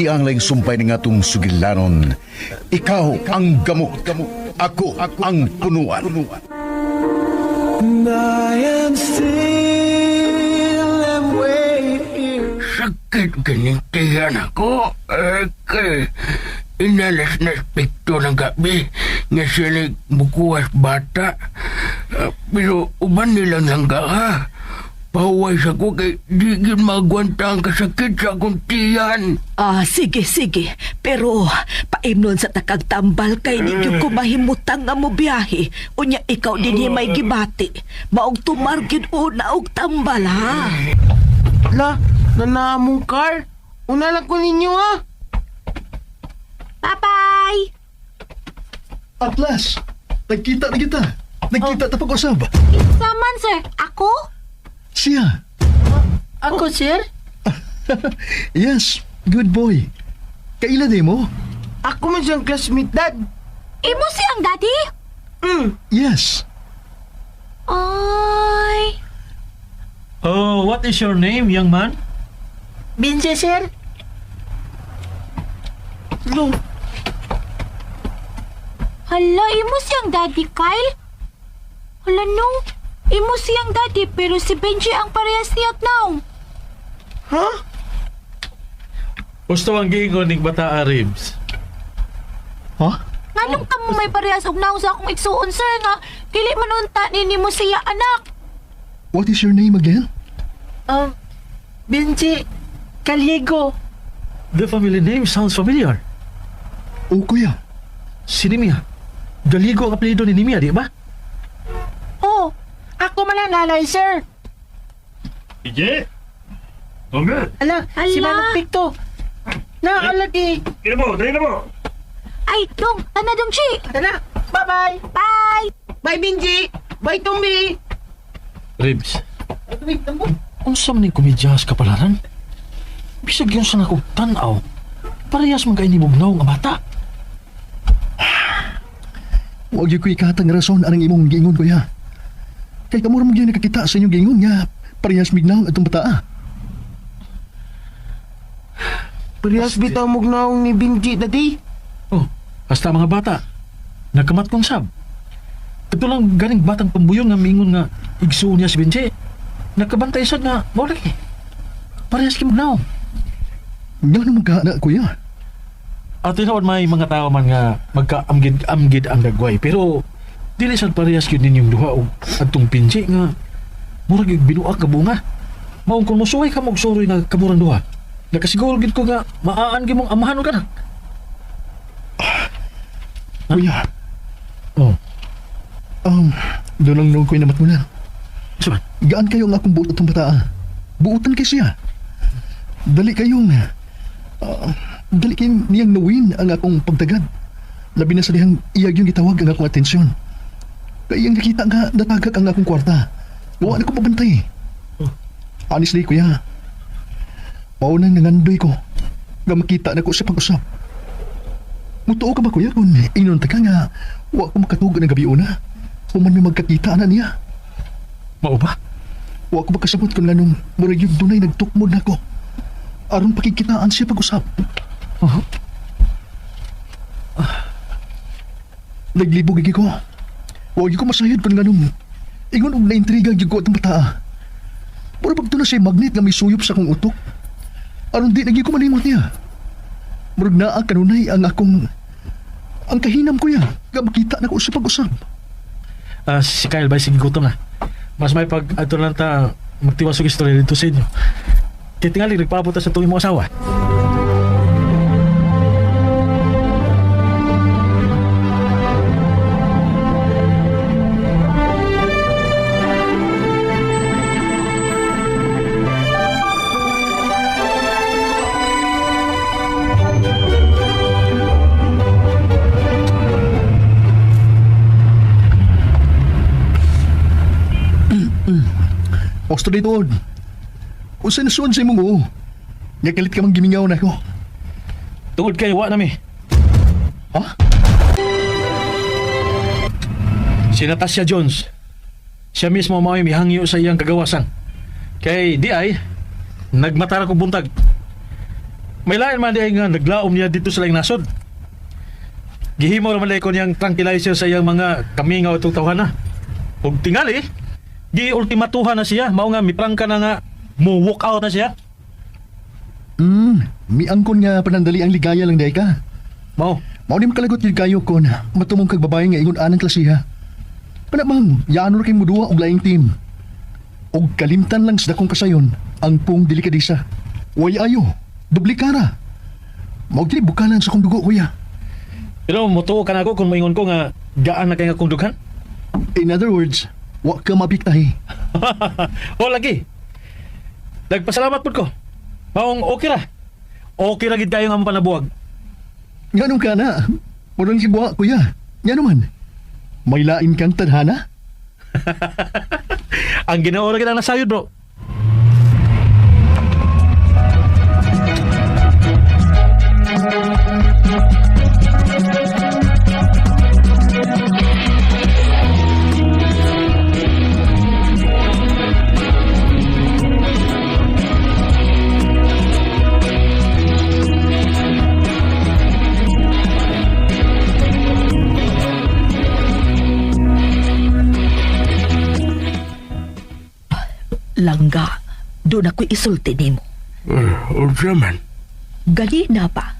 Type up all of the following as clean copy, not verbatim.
di ang laing sumpay ni nga tong sugilanon. Ikaw ang gamot, ako ang punuan. Sakit ganintihan ako. Inalas na aspekto ng gabi nga sila bukuwas bata. Pero uban nilang langga ha. Pahuway sa ko kay di gid magwanta ang kasakit sa akong tiyan. Sige. Pero paimnon sa takag tambal kay di gyud ko mahimutang nga mo biyahe. Unya ikaw din may gibati. Maog tumargid una og tambal ha. La, nanamong car. Una lang ko ninyo ha. Bye-bye! Atlas, nagkita na kita. Nagkita na pag-usab. Saman, sir. Ako? Siya. Ako, sir? Yes, good boy. Kaila di mo? Ako man siyang classmate, Dad. Imo siyang daddy? Yes. Ay... Oh, what is your name, young man? Binse, sir? Lo, Hala, imo siyang daddy, Kyle? Hala, no. Imo siyang daddy, pero si Benji ang parehas niyot now. ha? Gusto ang giingon ning bata Ribs. Ha? Nganong ka mo may parehas og naong sa akong igsuon, sir, nga dili manunta ni mo siya, anak. What is your name again? Binse, Caliego. The family name sounds familiar. Oh, kuya. Si Nimia. Galigo ang apelido ni Nimia, di ba? Oh, ako man ang nanay, sir. Ije? Tunggal. Ala, si Ala. Manong Picto. Naalagi. Dali na mo. Ay, dong, tana dong, chi. Tara, bye-bye. Bye! Bye, Binji. Bye, Tumbi. Ribs, unsa man ning komedyas kapalaran? Bisag yun sa nakong tanaw. Parehas man kayo ni Bugnaw nga bata. Huwag yung kuya katang rason anang imong giingon, kuya. Kay kamura mo yun nakakita sa inyong giingon nga parehas mignaw atong bata. Parehas bitaw mugnaong ni Binji, Daddy. Oh, hasta mga bata. Nagkamat kong sab. Ito lang ganing batang pambuyon nga mingon nga igsuon niya si Benji. Nagkabantay sad nga mawala eh. Parehas kay Bugnaw. Nga naman ka na, kuya. At tinawan may mga tao man nga magka-amgid ang dagway. Pero dili sad parehas yun ninyong duha o adtong pinsi nga murag yung binuak ka bunga. Maong kung musuway ka magsuroy nga kamurang duha. Nakasiguro gid ko nga maaan gid mong amahan ka na. Kuya, Oh, doon lang nung kuya namat mo na. saan? Gaan kayo ang akong buot atong bata. Buutan kay siya. Dali kayong... dali kayong niyang nawin ang akong pagtagad. Labi na sa dihang iyag yung gitawag ang akong atensyon. Kaya yung nakita nga natagak ang akong kwarta. Gawa na ko pabantay. Honestly, kuya, maunang nangandoy ko nga makita na ko sa pag-usap. Mutuo ka ba, kuya, kung inon ka nga wa ko makatugan ng gabi una? Kung man may magkakita na niya. Mao ba? Wa ko makasabot kung anong murag yung dunay nagtukmod na ko. Aron pakikitaan siya pag-usap. Naglibog gigi ko. Huwag ko masayod kung anong ingon og naintriga gigi ko atong bata. Mura pag na siya magnet nga may suyop sa akong utok. Aron di nagi ko malimot niya. Murag naa kanunay ang akong ang kahinam ko ya. Nga makita na ko sa pag-usap. Si Kyle ba sige gutom na. Mas may pag ato lang ta magtiwas og istorya dito sa inyo. Kaya tingali nagpaabot sa tuwing mo asawa. Osto dito, Od. Kung saan nasuon sa imong oo. Nga kalit ka mang gimingaw na ko. Tungod kay wa nami. Ha? Si Natasha Jones. Siya mismo mao'y mihangyo sa iyang kagawasan. Kay di ay nagmatara ko buntag. May lain man diay nga naglaom niya dito sa laing nasod. Gihimo naman ko niyang tranquilizer sa iyang mga kamingaw itong tawhana. Ug tingali, gi-ultimatuhan na siya. Mao nga miprangka na nga mo walk out na siya. Miangkon nga panandali ang ligaya lang day ka. Mao. Mao di makalagot yung kayo ko na matumong kag babae nga ingon anang klasiha. Kana bang, yaano na kay muduwa og laing team. Og kalimtan lang sa dakong kasayon ang pong delikadisa. Way ayo, duplikara. Mao gid bukalan sa kong dugo, kuya. Pero motuo ka na ako kung maingon ko nga gaan na kay nga kong dughan. In other words, wa ka mapiktahi. O lagi. Nagpasalamat po ko. Maong okay ra. Okay ra gid kayo nga mo panabuwag. Nga ka na. Murang sibuha, kuya. Nga naman. May lain kang tadhana? Ang ginawa ra gid ang nasayod, bro. Langga, doon ako'y isulti nimo. Unsa man? Gali na pa.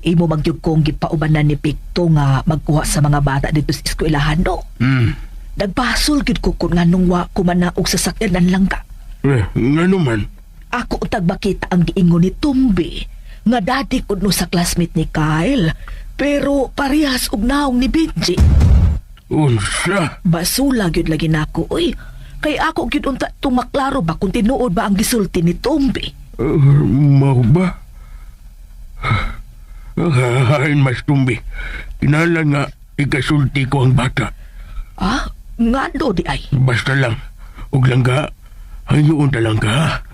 Imo magyug kong gipaubanan ni Picto nga magkuha sa mga bata dito sa eskwelahan, no? Nagbasol gid ko kung nganong wa ko manaog sa sakyanan langga. Nga naman? Ako utag makita ang giingon ni Tumbi nga dati ko no sa classmate ni Kyle, pero parehas og naong ni Benji. Unsa? Basula gyud lagi nako, uy. Kay ako gyud unta tumaklaro ba kung tinuod ba ang gisulti ni Tumbi. Mao ba? Hain mas tumbi. Kinahanglan nga ikasulti ko ang bata. Ah, nga do di ay. Basta lang. Ug lang ka. Hayoon ta lang ka.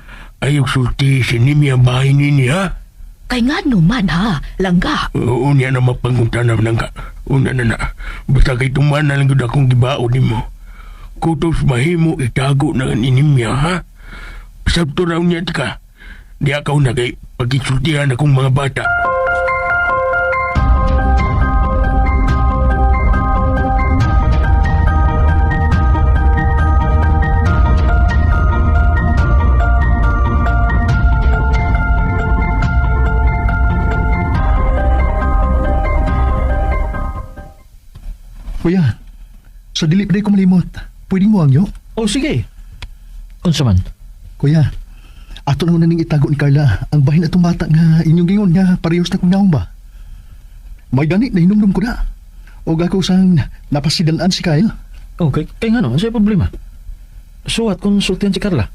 Ayog sulti si Nimi ang bahay nini ha. Kay nga man ha, langga. Unya na mapanguntanam lang ka. Una na na. Basta kay tuman na lang yun akong gibao ni mo. Kutos mahimo itago na inimya ha. Sabto raw niya ka. Di akaw na kay pagkisultihan akong mga bata. Kuya, sa dili pa ko malimot, pwede mo angyo? O sige. Unsa man? Kuya, ato naman na ning itago ni Carla ang bahin atong bata nga inyong gingon nga parehos na kong naong ba? May gani na hinumdum ko na. O ako sang napasidalaan si Kyle. Okay, kay nga no, sa'yo problema. Suwat kung sultihan si Carla.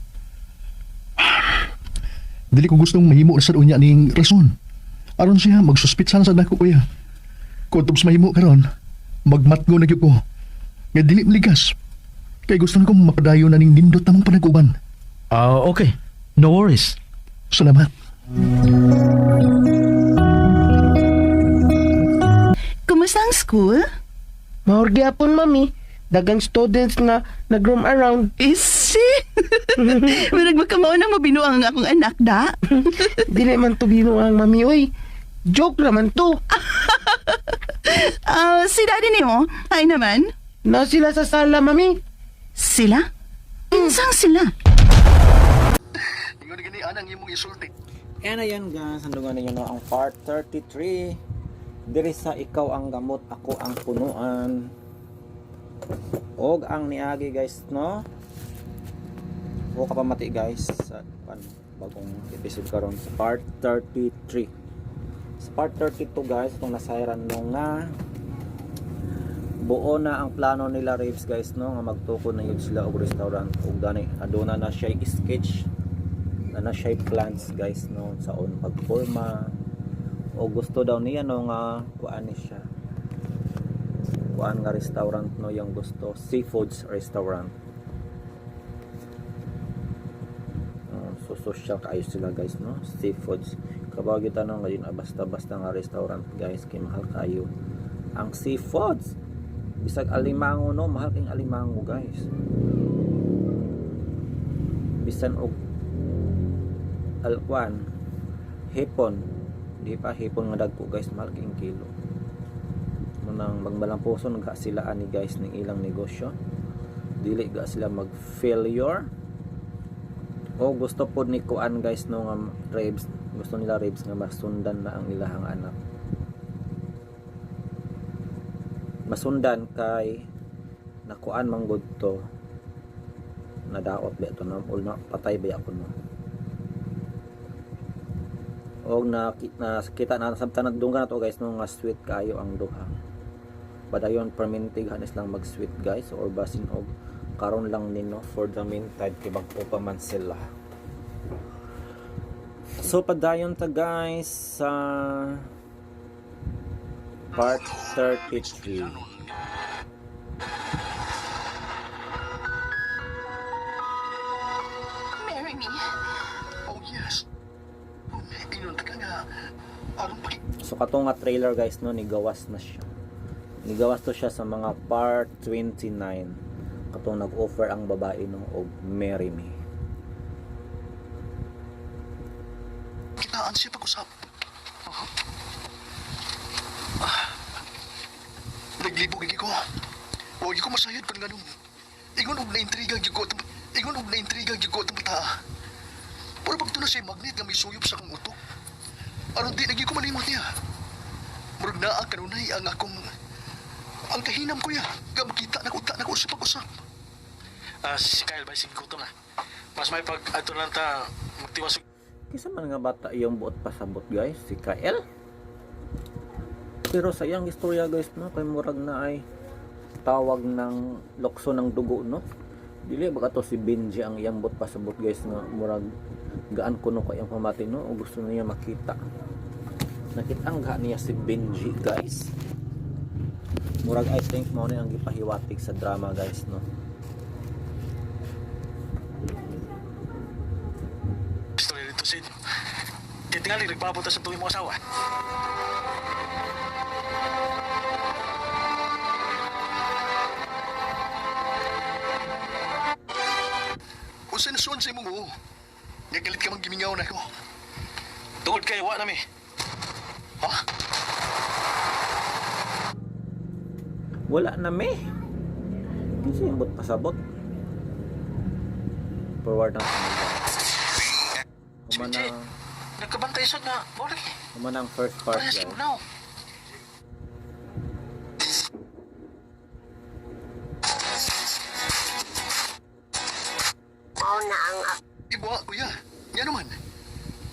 Dili ko gustong mahimo na sa unya ning rason. Aron siya magsuspitsa sa dako, kuya. Kung tubs mahimo karon, magmatgo na gyud ko. Nga dili maligas. Kay gusto na kong mapadayon na ning nindot namang panag-uban. Okay. No worries. Salamat. Kumusta ang school? Mahorgyapon, mami. Dagang students nga nag-roam around. Isi! Marag magkamao na mabinuang ang akong anak, da? Dili man to binuang, mami. Uy, joke naman to. Si daddy niyo, ay naman. Na sila sa sala, mami. Sila? Insang sila? Ingon gani anang imong isulti. Yan na yan guys, handungan ninyo na ang part 33. Diri sa ikaw ang gamot, ako ang punuan. Og ang niagi guys, no? Huwag ka pa mati guys sa bagong episode karon sa part 33. Sa part 32 guys, itong nasairan nung nga buo na ang plano nila Raves guys, no? Nga magtuko na yun sila og restaurant. Og gani, aduna na siya sketch na siya plans guys, no? Saon pagforma. O gusto daw niya no nga kuan ni siya. Kuan nga restaurant no yung gusto, seafoods restaurant. So social kayo sila guys, no? Seafoods. Kabag kita no ngayon basta-basta nga restaurant guys, kay mahal kayo ang seafoods. Bisag alimango no, mahal kayong alimango guys. Bisan og alkuan hipon Di pa hipon nga dagko guys, mahal king kilo. Munang magbalang puso nga sila ani guys ning ilang negosyo. Dili ga sila mag failure. O gusto pod ni kuan guys no nga Rebs, gusto nila Rebs nga masundan na ang ilahang anak. Masundan kay nakuan manggod to, nadaot ba ito no, o na patay ba ako no, o nakita na sabtan nagdunggan na to guys no nga sweet kayo ang duha. Padayon permintig hanis lang mag sweet guys, or basin og karon lang nino for the meantime kay magpupa man sila. So padayon ta guys sa part 33. Marry me. Oh yes. Ingon ka nga. Anong paki... So katong nga trailer guys no, nigawas na siya. Nigawas to siya sa mga part 29. Katong nag-offer ang babae no og marry me. Kitaan siya pag-usap. Naglibog gigi ko. Huwag ko masayad kung ganun. Ingon og na-intriga gigi ko. Ingon og na-intriga gigi ko itong bata. Pero pag ito na siya magnet nga may suyop sa kong utok. Anong di nagi ko malimot niya. Murag naa kanunay ang akong... Ang kahinam ko niya. Nga makita na kuta na ko sa pag-usap. Si Kyle ba gutom na. Mas may pag ato lang ta magtiwas. Kisa man nga bata iyong buot pasabot guys, si Kael. Pero sa iyang istorya guys no, kay murag na ay tawag ng lokso ng dugo no. Dili ba to si Benji ang iyang buot pasabot guys nga murag gaan kuno ko iyang pamati no, o gusto niya makita. Nakita ang niya si Benji guys. Murag I think mo na ang gipahiwatig sa drama guys no. Istorya dito sin. Titingali nagpapunta sa tuwing mo asawa. Kung sinusun sa mo, nga galit ka mang gimingaw na ko. Tungod kayo, wa nami. Ha? Wala na me. Kasi yung buot pasabot. Forward na Benji, nagkabantay siya na, Mori. Kumana ang first part Parehas guys. mo na. Ibo, kuya. Yan naman.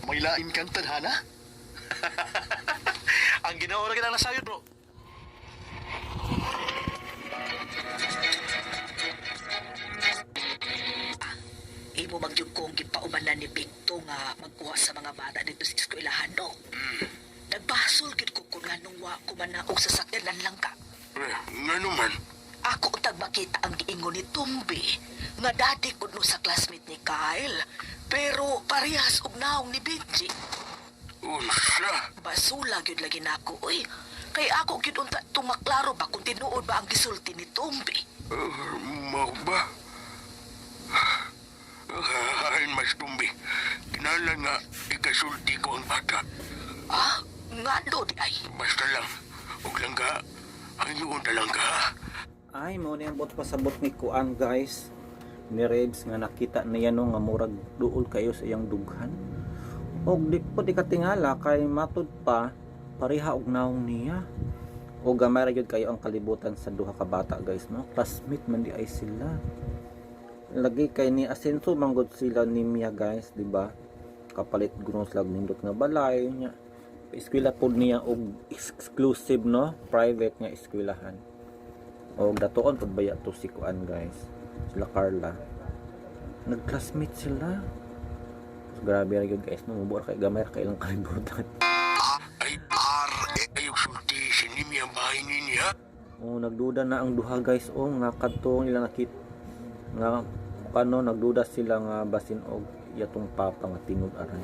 May lain kang tadhana? Ang ginawa na kita nasayod, bro. Imo magyug kong gipaumanan ni Victo nga magkuha sa mga bata dito sa eskwelahan no. Nagbasol gid ko kung nganong wa ko man og sasakyanan lang ka. Nga naman. Ako tag makita ang giingon ni Tumbi nga dati ko no sa classmate ni Kyle. Pero parehas og naong ni Benji. Unsa? Basula gyud lagi nako oy. Kay ako gyud unta tumaklaro ba kung tinuod ba ang gisulti ni Tumbi. Mau ba? Ay, mas tumbi. Kinala nga, ikasulti ko ang bata. Ah, ngano di ay. Basta lang, huwag lang ka. Ayun na lang ka. Ay mo na yung buot pasabot ni Kuan guys. Ni Rebs nga nakita niya no nga murag duol kayo sa iyang dughan. Og di po di katingala kay matud pa pareha og naong niya. O gamay ra gyud kayo ang kalibutan sa duha ka bata guys no. Classmate man di ay sila. Lagi kay ni Asenso manggod sila ni Mia guys, di ba? Kapalit gunos lag nindot nga balay nya. Eskwela pod niya og exclusive no, private nga eskwelahan. Og datoon pod baya to si Kuan guys. Sila Carla. Nag-classmate sila. Grabe ra gyud guys no, mubor kay gamay ra kay ilang kalibutan. Ay, ayok sulti si Nimi ang bahay niya. Oh, nagduda na ang duha guys oh, nga kadto nila nakita nga kano nagduda sila nga basin og yatong papa nga tinud aray.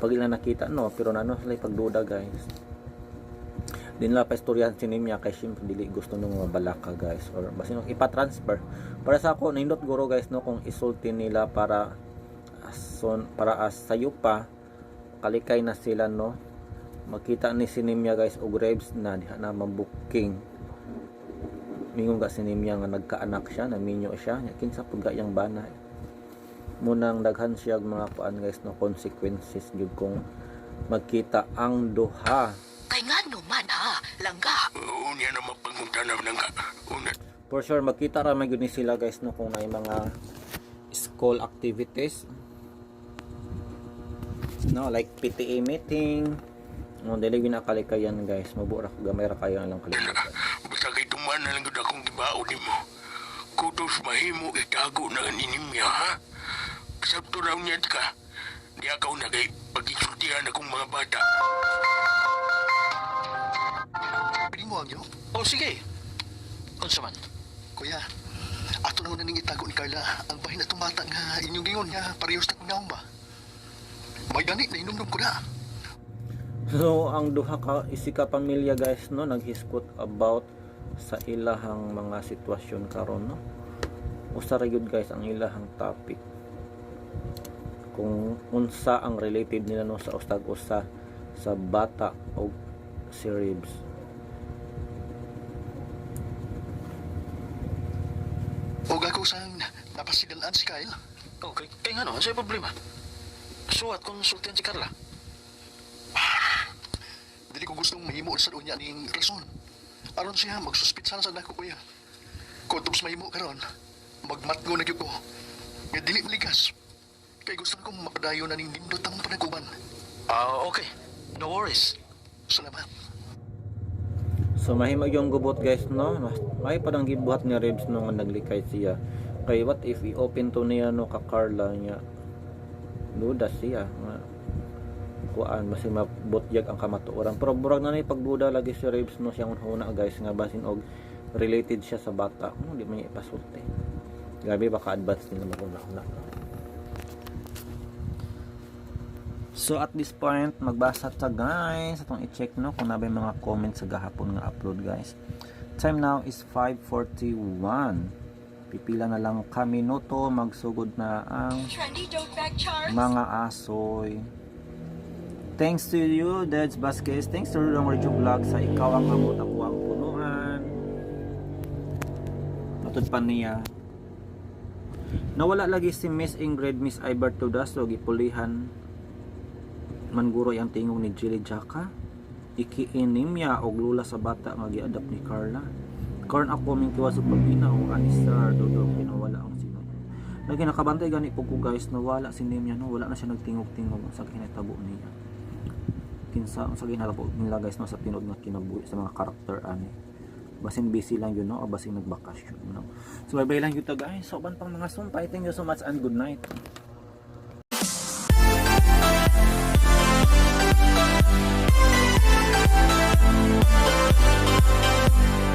Pag ila nakita no, pero nano sila pagduda guys. Din la pa istoryahan si Nimya kay syempre dili gusto nung mga balaka guys or basin og ipa-transfer. Para sa ako nindot guro guys no kung isulti nila para as sayo pa kalikay na sila no makita ni Sinemya guys og Rebs na diha na mabuking. Mingon ga Sinemya nga nagkaanak siya, naminyo siya, nya kinsa pud gayang bana. Munang daghan siya og mga kuan guys no consequences gyud kung magkita ang duha. Kay ngano man ha, langga. Unya na mapangutanaw lang ka. Una, For sure magkita ra man gyud ni sila guys no kung naay mga school activities. No, like PTA meeting. No, dili gyud nakalikayan guys, mabura ko gamay ra kayo lang kalikayan. basta kay tuman na lang gud akong gibao nimo. Kutos mahimo itago na inimya ha. Sabto raw niya ka. Di akaw na kay pagisultihan akong mga bata. Pwede mo ang Oh, sige. Unsa man? Kuya, ato naman naning itago ni Carla ang bahin atong bata nga inyong gingon nga parehas na kung naon ba? May gani na inumdum ko na. So ang duha ka isika pamilya guys no naghiskot about sa ilahang mga sitwasyon karon no. Usa ra gyud guys ang ilahang topic. Kung unsa ang related nila no sa ustag-usa sa bata o si Rebs. O ako sang napasigalaan si Kyle. Okay, kay nga no, sa'yo problema. Suwat kung sultihan si Carla. Dili ko gustong mahimo sa unya ning rason. Aron siya magsuspitsan sa dako kuya. Kung tubs mahimo karon, magmatgo na gyud ko. Nga dili maligas. Kay gusto kong mapadayon na ning nindot ang panaguban. Okay. No worries. Salamat. So mahimo yung gubot guys no. May padang gibuhat ni Rebs no nga naglikay siya. Kay what if i-open to niya no ka Carla niya. Duda siya nga kuan basi mabutyag ang kamatuoran. Pero burag na ni pagduda lagi si Rebs no siyang una guys nga basin og related siya sa bata. Di man niya ipasulti. Grabe baka advance nila maguna-una. So at this point, magbasa ta guys. Atong i-check no kung nabay mga comments sa gahapon nga upload guys. Time now is 5:41. Pipila na lang ka minuto magsugod na ang mga asoy. Thanks to you, Deds Vasquez. Thanks to Rudong Radio Vlog sa ikaw ang amot ako ang punuan. Matod pa niya. Nawala lagi si Miss Ingrid, Miss Iber Tudas, so gipulihan manguro ang tingog ni Jilly Jaka. Ikiinimya og lula sa bata nga giadapt ni Carla. Karon ako ming kiwas og paginaw ani Sir Dodong pinawala ang sino. Lagi nakabantay gani po ko guys, nawala si Nimya no, wala na siya nagtingog-tingog sa kinatabo niya. Kinsa sa ginatabo nila guys no sa tinod nga kinabuhi sa mga karakter ani. Basin busy lang yun no, o basin nagbakasyon no. So bye-bye lang yun to guys. So ban pang mga sumpay. Thank you so much and good night.